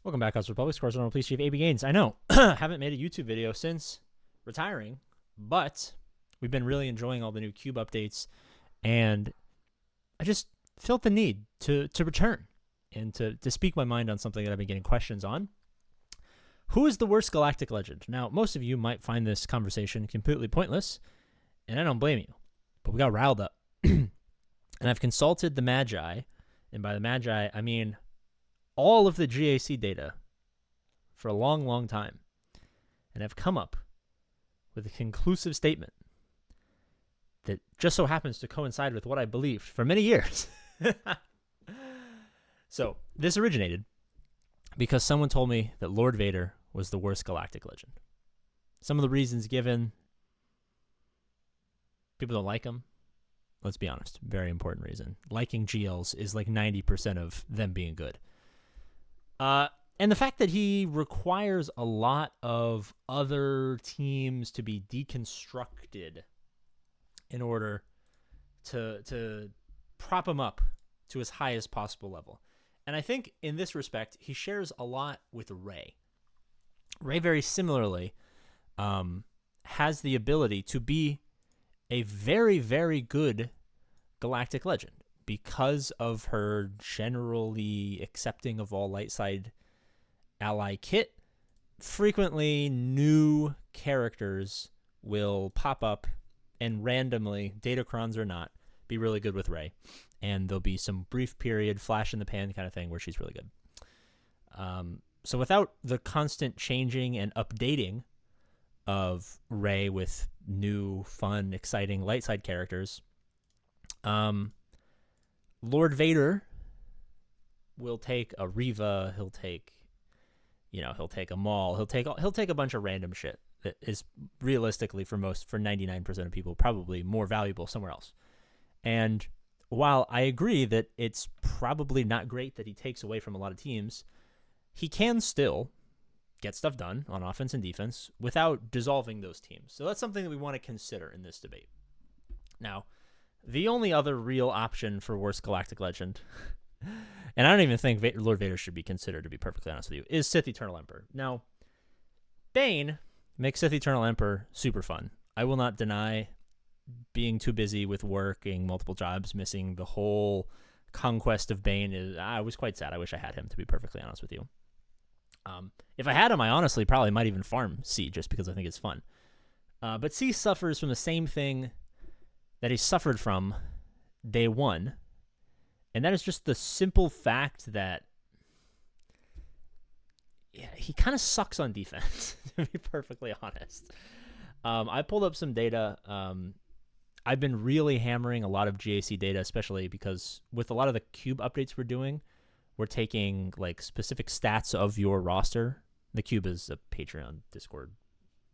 Welcome back, House Republic. Scores on Police Chief APGAINS. I know, haven't made a YouTube video since retiring, but we've been really enjoying all the new Cube updates, and I just felt the need to return and to speak my mind on something that I've been getting questions on. Who is the worst galactic legend? Now, most of you might find this conversation completely pointless, and I don't blame you, but we got riled up. And I've consulted the Magi, and by the Magi, I mean all of the GAC data for a long, long time, and I've come up with a conclusive statement that just so happens to coincide with what I believed for many years. So this originated because someone told me that Lord Vader was the worst galactic legend. Some of the reasons given: people don't like him. Let's be honest, very important reason. Liking GLs is like 90% of them being good. And the fact that he requires a lot of other teams to be deconstructed in order to prop him up to as high as possible level. And I think in this respect, he shares a lot with Rey. Rey very similarly has the ability to be a very, very good galactic legend because of her generally accepting of all light side ally kit. Frequently, new characters will pop up and randomly, Datacrons or not, be really good with Rey. And there'll be some brief period, flash in the pan kind of thing where she's really good. So without the constant changing and updating of Rey with new, fun, exciting light side characters, Lord Vader will take a Reva, he'll take a Maul, he'll take a bunch of random shit that is realistically for 99% of people probably more valuable somewhere else. And while I agree that it's probably not great that he takes away from a lot of teams, he can still get stuff done on offense and defense without dissolving those teams. So that's something that we want to consider in this debate. Now, the only other real option for worst galactic legend, and I don't even think Lord Vader should be considered, to be perfectly honest with you, is Sith Eternal Emperor. Now, Bane makes Sith Eternal Emperor super fun. I will not deny being too busy with working multiple jobs, missing the whole conquest of Bane. I was quite sad. I wish I had him, to be perfectly honest with you. If I had him, I honestly probably might even farm C just because I think it's fun. But C suffers from the same thing that he suffered from day one, and that is just the simple fact that he kind of sucks on defense, to be perfectly honest. I pulled up some data. I've been really hammering a lot of GAC data, especially because with a lot of the Cube updates we're doing, we're taking like specific stats of your roster. The Cube is a Patreon, Discord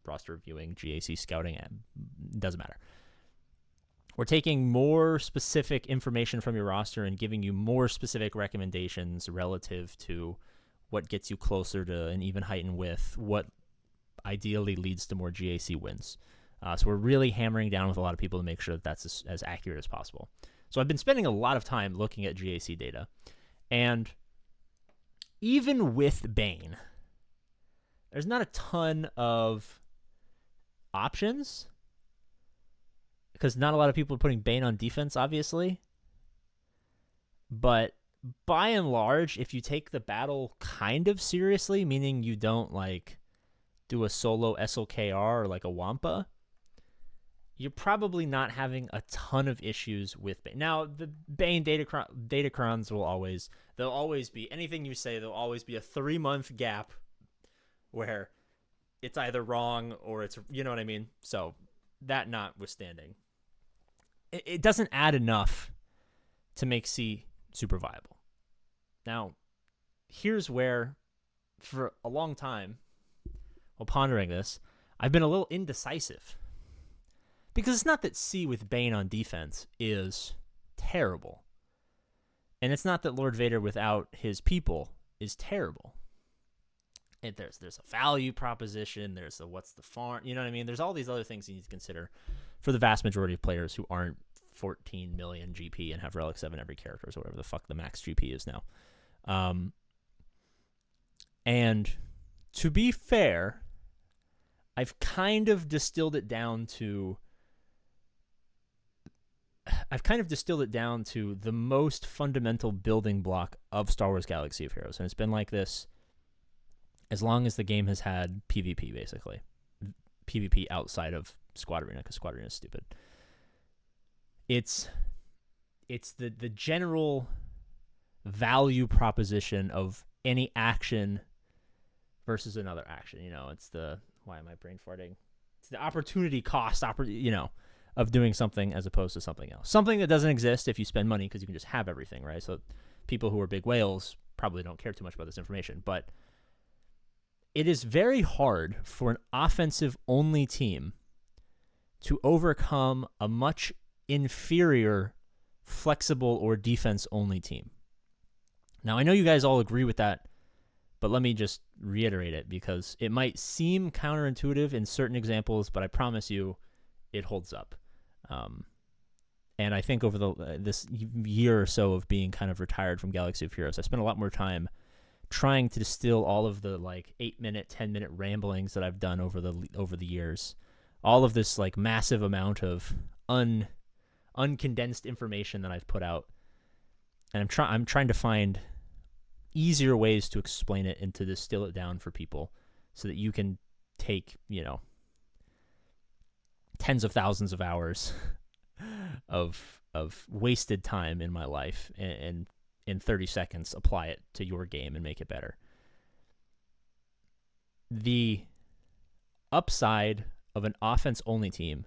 roster viewing, GAC scouting, doesn't matter. We're taking more specific information from your roster and giving you more specific recommendations relative to what gets you closer to an even height and width, what ideally leads to more GAC wins. So we're really hammering down with a lot of people to make sure that that's as accurate as possible. So I've been spending a lot of time looking at GAC data. And even with Bane, there's not a ton of options because not a lot of people are putting Bane on defense, obviously. But by and large, if you take the battle kind of seriously, meaning you don't like do a solo SLKR or like a Wampa, you're probably not having a ton of issues with Bane. Now, the Bane Datacrons there'll always be, anything you say, there'll always be a 3-month gap where it's either wrong or it's, you know what I mean? So that notwithstanding, it doesn't add enough to make C super viable. Now, here's where, for a long time, while pondering this, I've been a little indecisive. Because it's not that C with Bane on defense is terrible. And it's not that Lord Vader without his people is terrible. There's a value proposition, there's a what's the farm, you know what I mean? There's all these other things you need to consider for the vast majority of players who aren't 14 million GP and have Relic 7 every character, or whatever the fuck the max GP is now. And to be fair, I've kind of distilled it down to the most fundamental building block of Star Wars Galaxy of Heroes. And it's been like this as long as the game has had PvP, basically. PvP outside of Squad Arena, because Squad Arena is stupid. It's the general value proposition of any action versus another action. It's the, why am I brain farting? It's the opportunity cost, of doing something as opposed to something else. Something that doesn't exist if you spend money, because you can just have everything, right? So people who are big whales probably don't care too much about this information, but it is very hard for an offensive-only team to overcome a much inferior flexible or defense-only team. Now, I know you guys all agree with that, but let me just reiterate it because it might seem counterintuitive in certain examples, but I promise you it holds up. And I think over this year or so of being kind of retired from Galaxy of Heroes, I spent a lot more time trying to distill all of the 8-minute, 10-minute ramblings that I've done over the years, all of this massive amount of uncondensed information that I've put out, and I'm trying to find easier ways to explain it and to distill it down for people so that you can take tens of thousands of hours of wasted time in my life and in 30 seconds apply it to your game and make it better. The upside of an offense-only team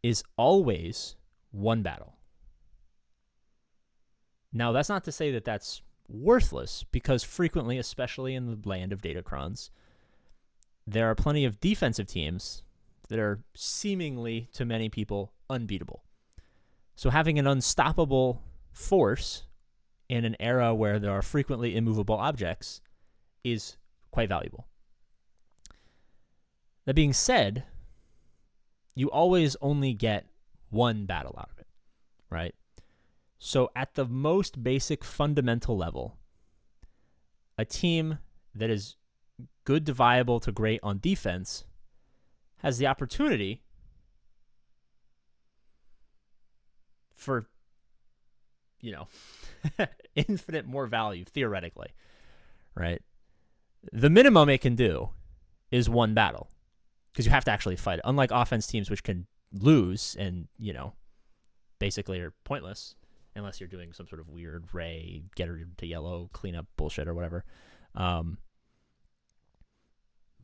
is always one battle. Now, that's not to say that that's worthless, because frequently, especially in the land of Datacrons, there are plenty of defensive teams that are seemingly, to many people, unbeatable. So having an unstoppable force in an era where there are frequently immovable objects is quite valuable. That being said, you always only get one battle out of it, right? So at the most basic fundamental level, a team that is good to viable to great on defense has the opportunity for, infinite more value, theoretically, right? The minimum it can do is one battle, because you have to actually fight it. Unlike offense teams, which can lose and, basically are pointless unless you're doing some sort of weird ray, get her to yellow, cleanup bullshit or whatever.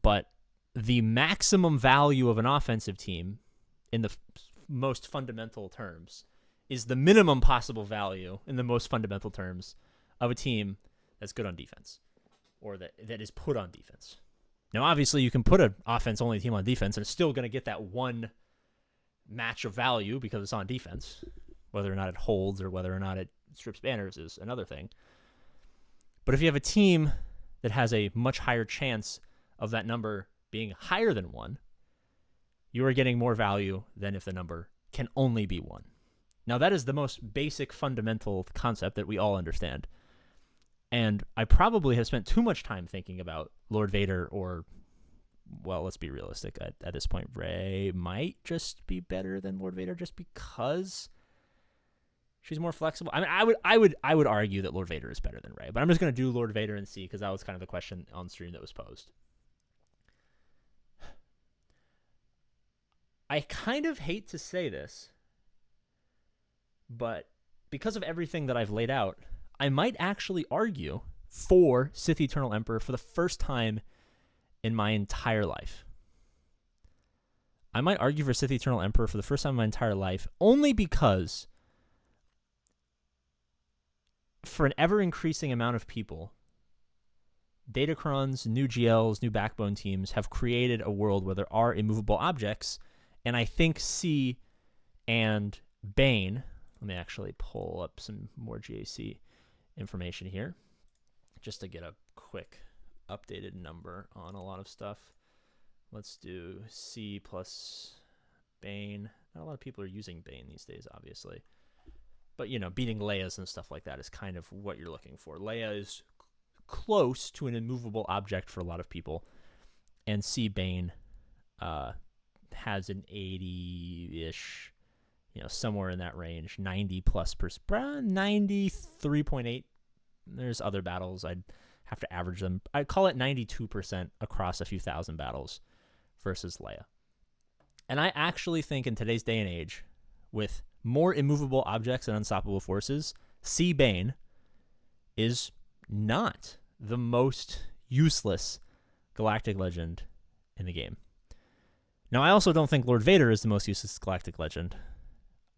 But the maximum value of an offensive team in the most fundamental terms is the minimum possible value in the most fundamental terms of a team that's good on defense, or that is put on defense. Now, obviously, you can put an offense-only team on defense, and it's still going to get that one match of value because it's on defense. Whether or not it holds or whether or not it strips banners is another thing. But if you have a team that has a much higher chance of that number being higher than 1, you are getting more value than if the number can only be 1. Now, that is the most basic fundamental concept that we all understand. And I probably have spent too much time thinking about Lord Vader, or, well, let's be realistic. At this point, Rey might just be better than Lord Vader just because she's more flexible. I mean, I would argue that Lord Vader is better than Rey, but I'm just going to do Lord Vader and see, because that was kind of the question on stream that was posed. I kind of hate to say this, but because of everything that I've laid out, I might actually argue for Sith Eternal Emperor for the first time in my entire life. I might argue for Sith Eternal Emperor for the first time in my entire life, only because for an ever-increasing amount of people, Datacrons, new GLs, new backbone teams have created a world where there are immovable objects, and I think C and Bane, let me actually pull up some more GAC information here, just to get a quick updated number on a lot of stuff. Let's do C plus Bane. Not a lot of people are using Bane these days, obviously. But, beating Leia's and stuff like that is kind of what you're looking for. Leia is close to an immovable object for a lot of people. And C Bane has an 80-ish, somewhere in that range, 90 plus percent, 93.8. There's other battles. I'd have to average them. I'd call it 92% across a few thousand battles versus Leia. And I actually think in today's day and age, with more immovable objects and unstoppable forces, C Bane is not the most useless galactic legend in the game. Now, I also don't think Lord Vader is the most useless galactic legend.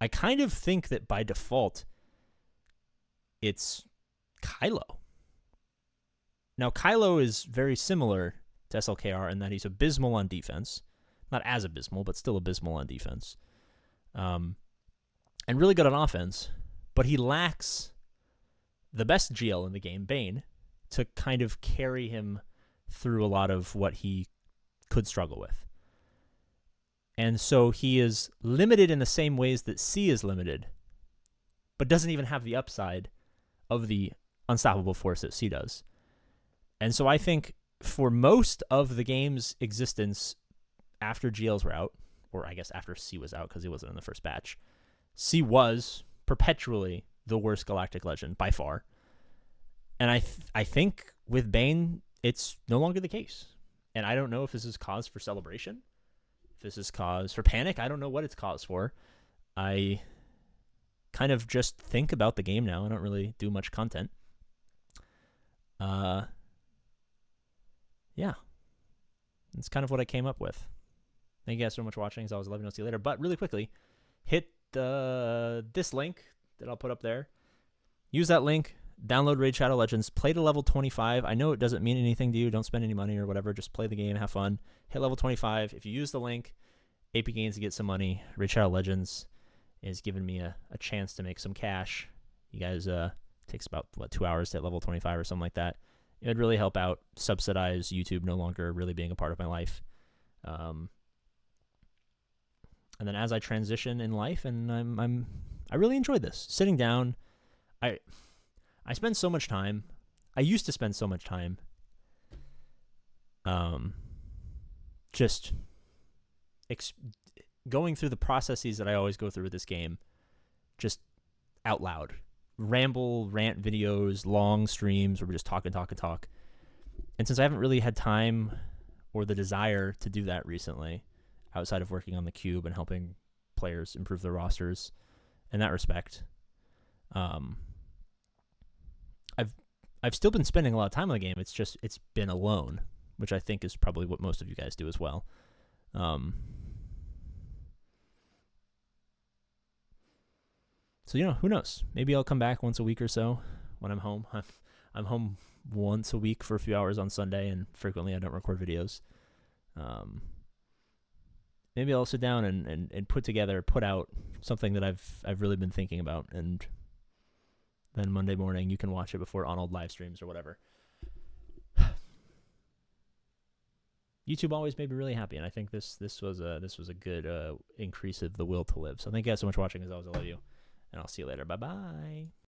I kind of think that by default, it's Kylo. Now, Kylo is very similar to SLKR in that he's abysmal on defense. Not as abysmal, but still abysmal on defense. And really good on offense. But he lacks the best GL in the game, Bane, to kind of carry him through a lot of what he could struggle with. And so he is limited in the same ways that C is limited, but doesn't even have the upside of the unstoppable force that C does. And so I think for most of the game's existence after GLs were out, or I guess after C was out because he wasn't in the first batch, C was perpetually the worst galactic legend by far. And I think with Bane, it's no longer the case. And I don't know if this is cause for celebration, if this is cause for panic. I don't know what it's cause for. I kind of just think about the game now. I don't really do much content. Yeah. That's kind of what I came up with. Thank you guys so much for watching. As always, I love you. I'll see you later. But really quickly, hit this link that I'll put up there. Use that link. Download Raid Shadow Legends. Play to level 25. I know it doesn't mean anything to you. Don't spend any money or whatever. Just play the game. Have fun. Hit level 25. If you use the link, APGAINS to get some money. Raid Shadow Legends is giving me a chance to make some cash. You guys, takes about, 2 hours to hit level 25 or something like that. It would really help out, subsidize YouTube no longer really being a part of my life. And then as I transition in life, and I really enjoyed this. Sitting down, I spend so much time. I used to spend so much time just going through the processes that I always go through with this game, just out loud. Ramble, rant videos, long streams where we just talk. And since I haven't really had time or the desire to do that recently, outside of working on the cube and helping players improve their rosters in that respect, I've still been spending a lot of time on the game. It's been alone, which I think is probably what most of you guys do as well. So, who knows? Maybe I'll come back once a week or so when I'm home. I'm home once a week for a few hours on Sunday, and frequently I don't record videos. Maybe I'll sit down and put out something that I've really been thinking about, and then Monday morning you can watch it before Arnold live streams or whatever. YouTube always made me really happy, and I think this was a good increase of the will to live. So thank you guys so much for watching. As always, I love you. And I'll see you later. Bye-bye.